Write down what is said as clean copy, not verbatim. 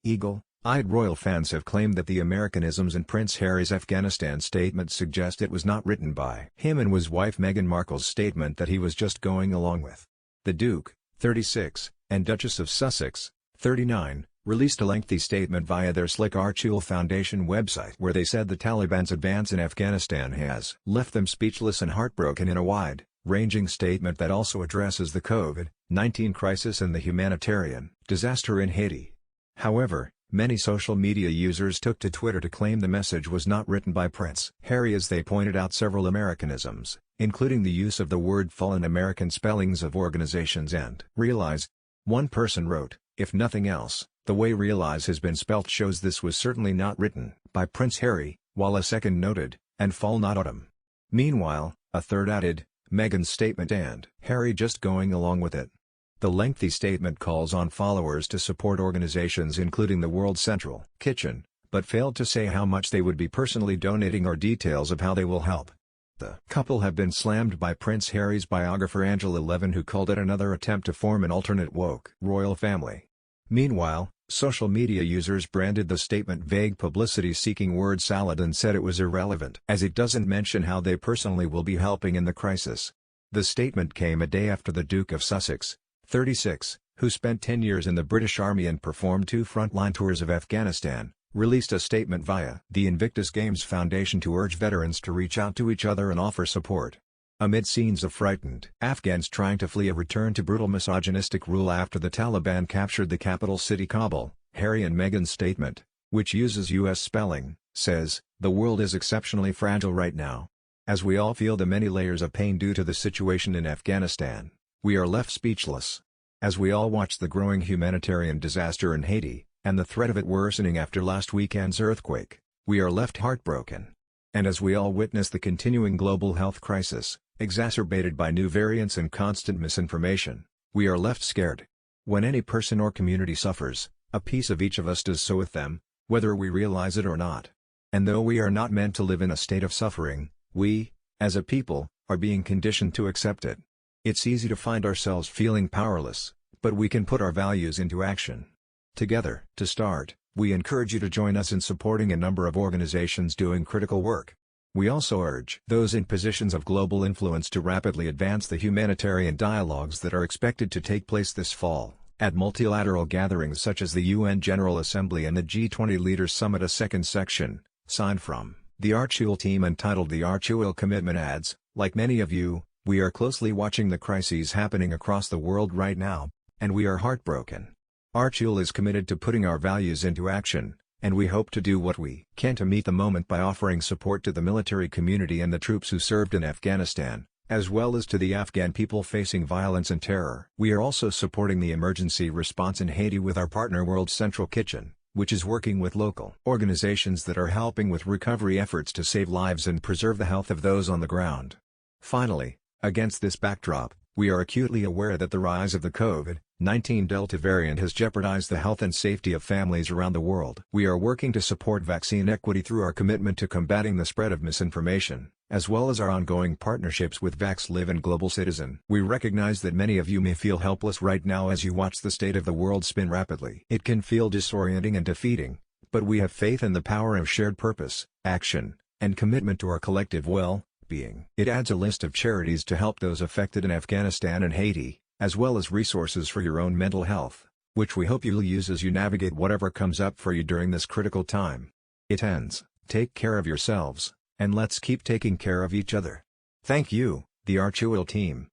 Eagle-eyed royal fans have claimed that the Americanisms in Prince Harry's Afghanistan statement suggest it was not written by him and his wife Meghan Markle's statement that he was just going along with. The Duke, 36, and Duchess of Sussex, 39, released a lengthy statement via their Slick Archul Foundation website where they said the Taliban's advance in Afghanistan has left them speechless and heartbroken in a wide-ranging statement that also addresses the COVID-19 crisis and the humanitarian disaster in Haiti. However, many social media users took to Twitter to claim the message was not written by Prince Harry as they pointed out several Americanisms, including the use of the word "full" in American spellings of organizations and "realize." One person wrote, "If nothing else, the way 'realize' has been spelt shows this was certainly not written by Prince Harry," while a second noted, "and fall not autumn." Meanwhile, a third added, "Meghan's statement and Harry just going along with it." The lengthy statement calls on followers to support organizations including the World Central Kitchen, but failed to say how much they would be personally donating or details of how they will help. The couple have been slammed by Prince Harry's biographer Angela Levin, who called it another attempt to form an alternate woke royal family. Meanwhile, social media users branded the statement vague publicity-seeking word salad and said it was irrelevant as it doesn't mention how they personally will be helping in the crisis. The statement came a day after the Duke of Sussex, 36, who spent 10 years in the British Army and performed 2 frontline tours of Afghanistan, released a statement via the Invictus Games Foundation to urge veterans to reach out to each other and offer support. Amid scenes of frightened Afghans trying to flee a return to brutal misogynistic rule after the Taliban captured the capital city Kabul, Harry and Meghan's statement, which uses US spelling, says, "The world is exceptionally fragile right now. As we all feel the many layers of pain due to the situation in Afghanistan, we are left speechless. As we all watch the growing humanitarian disaster in Haiti, and the threat of it worsening after last weekend's earthquake, we are left heartbroken. And as we all witness the continuing global health crisis, exacerbated by new variants and constant misinformation, we are left scared. When any person or community suffers, a piece of each of us does so with them, whether we realize it or not. And though we are not meant to live in a state of suffering, we, as a people, are being conditioned to accept it. It's easy to find ourselves feeling powerless, but we can put our values into action. Together, to start, we encourage you to join us in supporting a number of organizations doing critical work. We also urge those in positions of global influence to rapidly advance the humanitarian dialogues that are expected to take place this fall, at multilateral gatherings such as the UN General Assembly and the G20 Leaders Summit. A second section, signed from the Archul team entitled "The Archul Commitment" adds, "Like many of you, we are closely watching the crises happening across the world right now, and we are heartbroken. Archul is committed to putting our values into action, and we hope to do what we can to meet the moment by offering support to the military community and the troops who served in Afghanistan, as well as to the Afghan people facing violence and terror. We are also supporting the emergency response in Haiti with our partner World Central Kitchen, which is working with local organizations that are helping with recovery efforts to save lives and preserve the health of those on the ground." Finally, against this backdrop, we are acutely aware that the rise of the COVID-19 Delta variant has jeopardized the health and safety of families around the world. We are working to support vaccine equity through our commitment to combating the spread of misinformation, as well as our ongoing partnerships with VaxLive and Global Citizen. We recognize that many of you may feel helpless right now as you watch the state of the world spin rapidly. It can feel disorienting and defeating, but we have faith in the power of shared purpose, action, and commitment to our collective well-being. It adds a list of charities to help those affected in Afghanistan and Haiti, as well as resources for your own mental health, which we hope you'll use as you navigate whatever comes up for you during this critical time. It ends, "Take care of yourselves, and let's keep taking care of each other." Thank you, the Archul team.